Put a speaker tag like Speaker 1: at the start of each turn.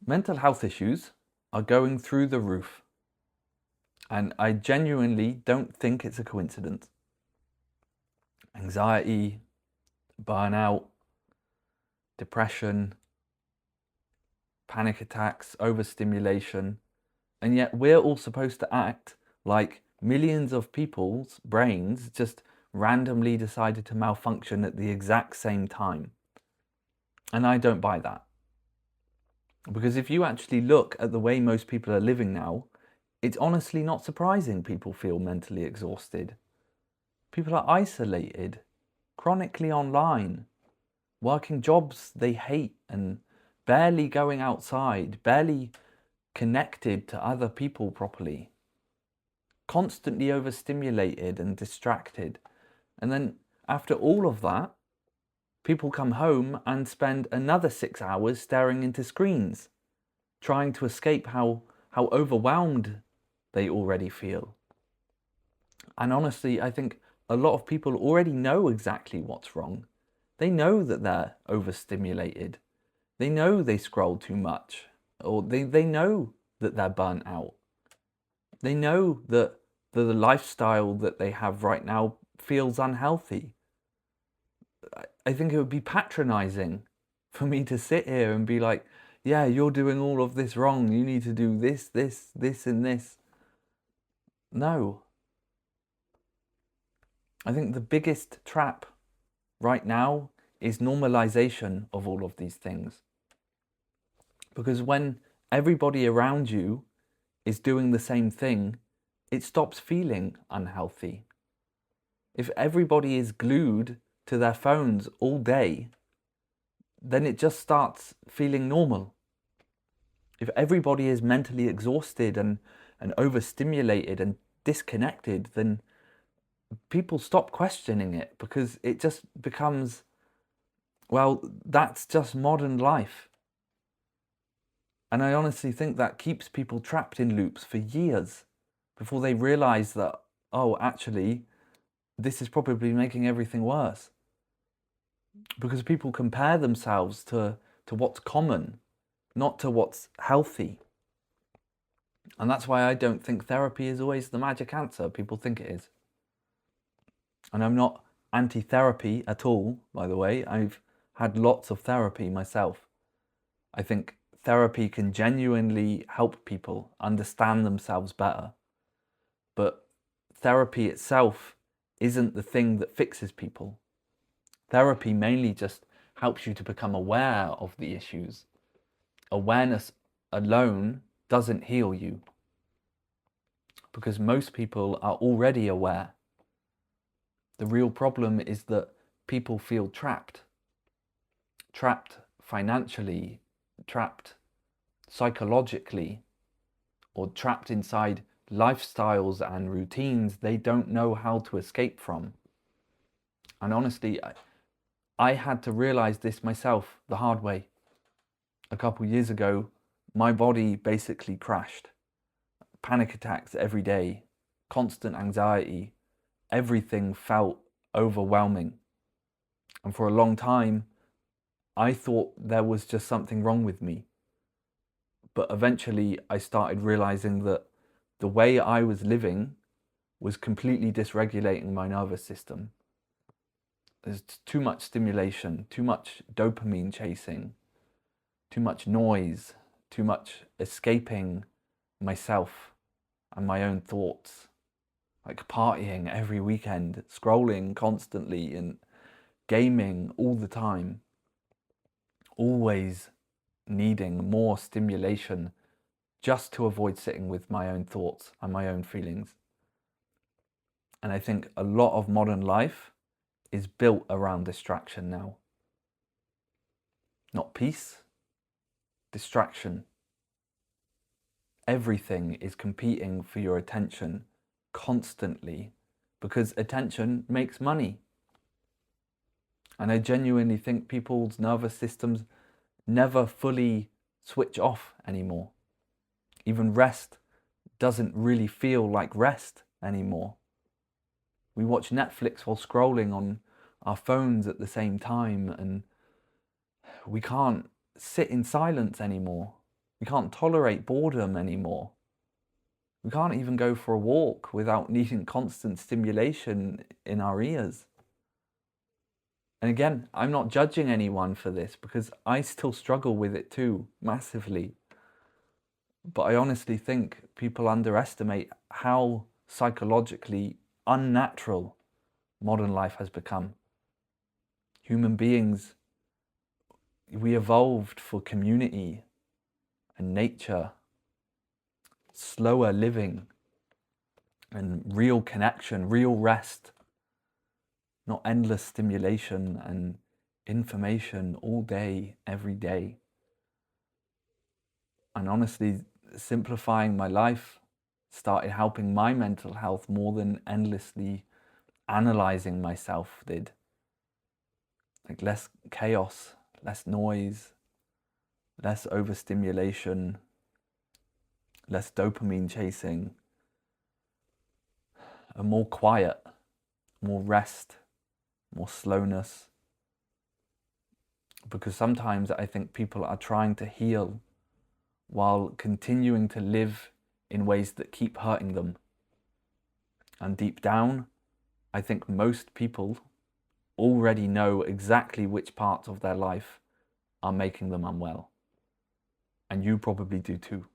Speaker 1: Mental health issues are going through the roof, and I genuinely don't think it's a coincidence. Anxiety, burnout, depression, panic attacks, overstimulation, and yet we're all supposed to act like millions of people's brains just randomly decided to malfunction at the exact same time. And I don't buy that. Because if you actually look at the way most people are living now, it's honestly not surprising people feel mentally exhausted. People are isolated, chronically online, working jobs they hate and barely going outside, barely connected to other people properly, constantly overstimulated and distracted. And then after all of that, people come home and spend another 6 hours staring into screens, trying to escape how overwhelmed they already feel. And honestly, I think a lot of people already know exactly what's wrong. They know that they're overstimulated. They know they scroll too much, or they know that they're burnt out. They know that the lifestyle that they have right now feels unhealthy. I think it would be patronizing for me to sit here and be like, yeah, you're doing all of this wrong. You need to do this, this, and this. No. I think the biggest trap right now is normalization of all of these things. Because when everybody around you is doing the same thing, it stops feeling unhealthy. If everybody is glued to their phones all day, then it just starts feeling normal. If everybody is mentally exhausted and overstimulated and disconnected, then people stop questioning it because it just becomes, well, that's just modern life. And I honestly think that keeps people trapped in loops for years before they realize that, oh, actually, this is probably making everything worse. Because people compare themselves to what's common, not to what's healthy. And that's why I don't think therapy is always the magic answer people think it is. And I'm not anti-therapy at all, by the way. I've had lots of therapy myself. I think therapy can genuinely help people understand themselves better. But therapy itself isn't the thing that fixes people. Therapy mainly just helps you to become aware of the issues. Awareness alone doesn't heal you, because most people are already aware. The real problem is that people feel trapped. Trapped financially, trapped psychologically, or trapped inside lifestyles and routines they don't know how to escape from. And honestly, I had to realize this myself the hard way. A couple years ago, my body basically crashed. Panic attacks every day, constant anxiety, everything felt overwhelming. And for a long time, I thought there was just something wrong with me. But eventually I started realizing that the way I was living was completely dysregulating my nervous system. There's too much stimulation, too much dopamine chasing, too much noise, too much escaping myself and my own thoughts. Like partying every weekend, scrolling constantly and gaming all the time. Always needing more stimulation just to avoid sitting with my own thoughts and my own feelings. And I think a lot of modern life is built around distraction now. Not peace, distraction. Everything is competing for your attention constantly because attention makes money. And I genuinely think people's nervous systems never fully switch off anymore. Even rest doesn't really feel like rest anymore. We watch Netflix while scrolling on our phones at the same time, and we can't sit in silence anymore. We can't tolerate boredom anymore. We can't even go for a walk without needing constant stimulation in our ears. And again, I'm not judging anyone for this because I still struggle with it too, massively. But I honestly think people underestimate how psychologically unnatural modern life has become. Human beings, we evolved for community and nature, slower living and real connection, real rest, not endless stimulation and information all day, every day. And honestly, simplifying my life started helping my mental health more than endlessly analyzing myself did. Like less chaos, less noise, less overstimulation, less dopamine chasing, a more quiet, more rest, more slowness. Because sometimes I think people are trying to heal while continuing to live in ways that keep hurting them. And deep down, I think most people already know exactly which parts of their life are making them unwell. And you probably do too.